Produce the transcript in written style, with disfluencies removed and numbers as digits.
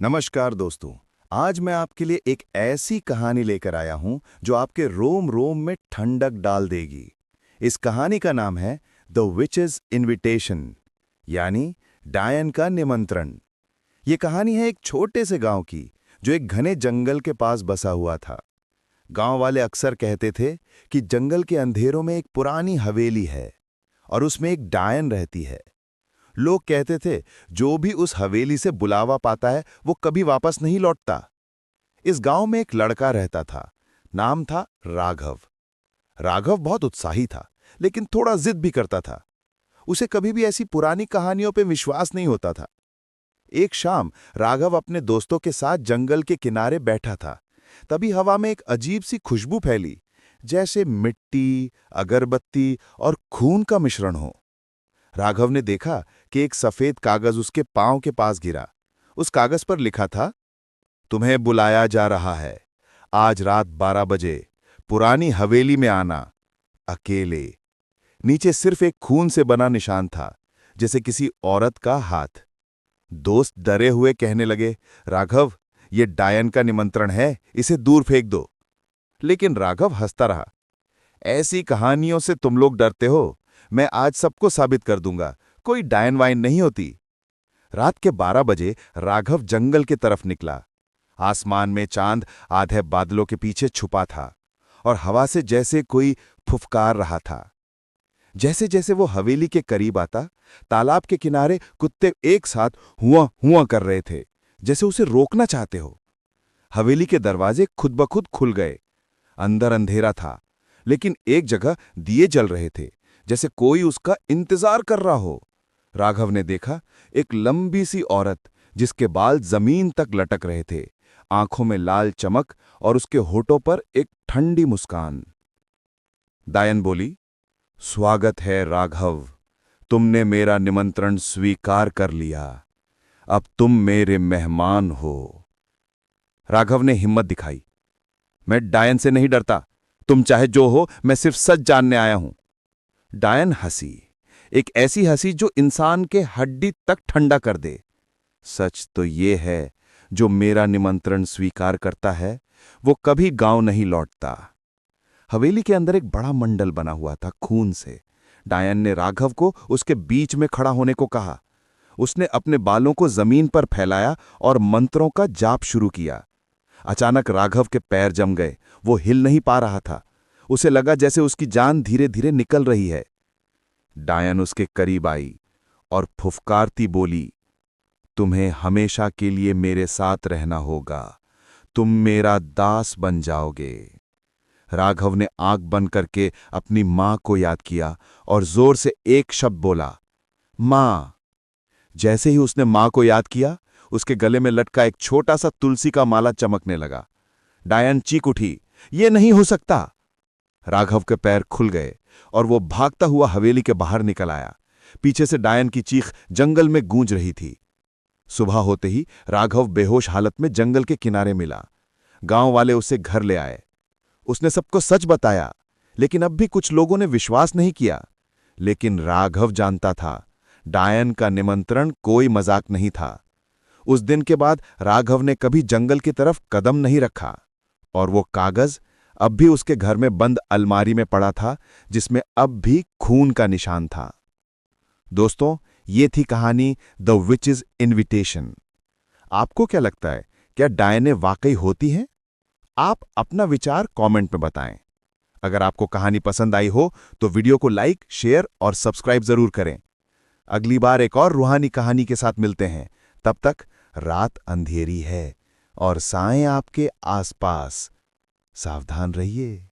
नमस्कार दोस्तों। आज मैं आपके लिए एक ऐसी कहानी लेकर आया हूं जो आपके रोम रोम में ठंडक डाल देगी। इस कहानी का नाम है द विचेस इनविटेशन, यानी डायन का निमंत्रण। ये कहानी है एक छोटे से गांव की जो एक घने जंगल के पास बसा हुआ था। गांव वाले अक्सर कहते थे कि जंगल के अंधेरों में एक पुरानी हवेली है और उसमें एक डायन रहती है। लोग कहते थे जो भी उस हवेली से बुलावा पाता है वो कभी वापस नहीं लौटता। इस गांव में एक लड़का रहता था। नाम था राघव। राघव बहुत उत्साही था, लेकिन थोड़ा जिद भी करता था। उसे कभी भी ऐसी पुरानी कहानियों पे विश्वास नहीं होता था। एक शाम राघव अपने दोस्तों के साथ जंगल के किनारे बैठा था। तभी हवा में एक अजीब सी खुशबू फैली, जैसे मिट्टी, अगरबत्ती और खून का मिश्रण हो। राघव ने देखा कि एक सफेद कागज उसके पांव के पास गिरा। उस कागज पर लिखा था, तुम्हें बुलाया जा रहा है। आज रात 12 बजे पुरानी हवेली में आना, अकेले। नीचे सिर्फ एक खून से बना निशान था, जैसे किसी औरत का हाथ। दोस्त डरे हुए कहने लगे, राघव, ये डायन का निमंत्रण है, इसे दूर फेंक दो। लेकिन राघव हंसता रहा। ऐसी कहानियों से तुम लोग डरते हो, मैं आज सबको साबित कर दूंगा, कोई डायन वाइन नहीं होती। रात के 12 बजे राघव जंगल की तरफ निकला। आसमान में चांद आधे बादलों के पीछे छुपा था और हवा से जैसे कोई फुफकार रहा था। जैसे जैसे वो हवेली के करीब आता, तालाब के किनारे कुत्ते एक साथ हुआ हुआ कर रहे थे, जैसे उसे रोकना चाहते हो। हवेली के दरवाजे खुद ब खुद खुल गए। अंदर अंधेरा था, लेकिन एक जगह दिए जल रहे थे, जैसे कोई उसका इंतजार कर रहा हो। राघव ने देखा एक लंबी सी औरत, जिसके बाल जमीन तक लटक रहे थे, आंखों में लाल चमक और उसके होठों पर एक ठंडी मुस्कान। डायन बोली, स्वागत है राघव, तुमने मेरा निमंत्रण स्वीकार कर लिया। अब तुम मेरे मेहमान हो। राघव ने हिम्मत दिखाई, मैं डायन से नहीं डरता, तुम चाहे जो हो, मैं सिर्फ सच जानने आया हूं। डायन हंसी, एक ऐसी हंसी जो इंसान के हड्डी तक ठंडा कर दे। सच तो ये है, जो मेरा निमंत्रण स्वीकार करता है वो कभी गांव नहीं लौटता। हवेली के अंदर एक बड़ा मंडल बना हुआ था खून से। डायन ने राघव को उसके बीच में खड़ा होने को कहा। उसने अपने बालों को जमीन पर फैलाया और मंत्रों का जाप शुरू किया। अचानक राघव के पैर जम गए, वो हिल नहीं पा रहा था। उसे लगा जैसे उसकी जान धीरे धीरे निकल रही है। डायन उसके करीब आई और फुफकारती बोली, तुम्हें हमेशा के लिए मेरे साथ रहना होगा, तुम मेरा दास बन जाओगे। राघव ने आंख बंद करके अपनी मां को याद किया और जोर से एक शब्द बोला, मां। जैसे ही उसने मां को याद किया, उसके गले में लटका एक छोटा सा तुलसी का माला चमकने लगा। डायन चीख उठी, ये नहीं हो सकता। राघव के पैर खुल गए और वो भागता हुआ हवेली के बाहर निकल आया। पीछे से डायन की चीख जंगल में गूंज रही थी। सुबह होते ही राघव बेहोश हालत में जंगल के किनारे मिला। गांव वाले उसे घर ले आए। उसने सबको सच बताया, लेकिन अब भी कुछ लोगों ने विश्वास नहीं किया। लेकिन राघव जानता था, डायन का निमंत्रण कोई मजाक नहीं था। उस दिन के बाद राघव ने कभी जंगल की तरफ कदम नहीं रखा और वो कागज अब भी उसके घर में बंद अलमारी में पड़ा था, जिसमें अब भी खून का निशान था। दोस्तों, ये थी कहानी द विचेस इनविटेशन। आपको क्या लगता है, क्या डायनें वाकई होती हैं? आप अपना विचार कमेंट में बताएं। अगर आपको कहानी पसंद आई हो तो वीडियो को लाइक, शेयर और सब्सक्राइब जरूर करें। अगली बार एक और रूहानी कहानी के साथ मिलते हैं। तब तक रात अंधेरी है और साएं आपके आसपास। सावधान रहिए।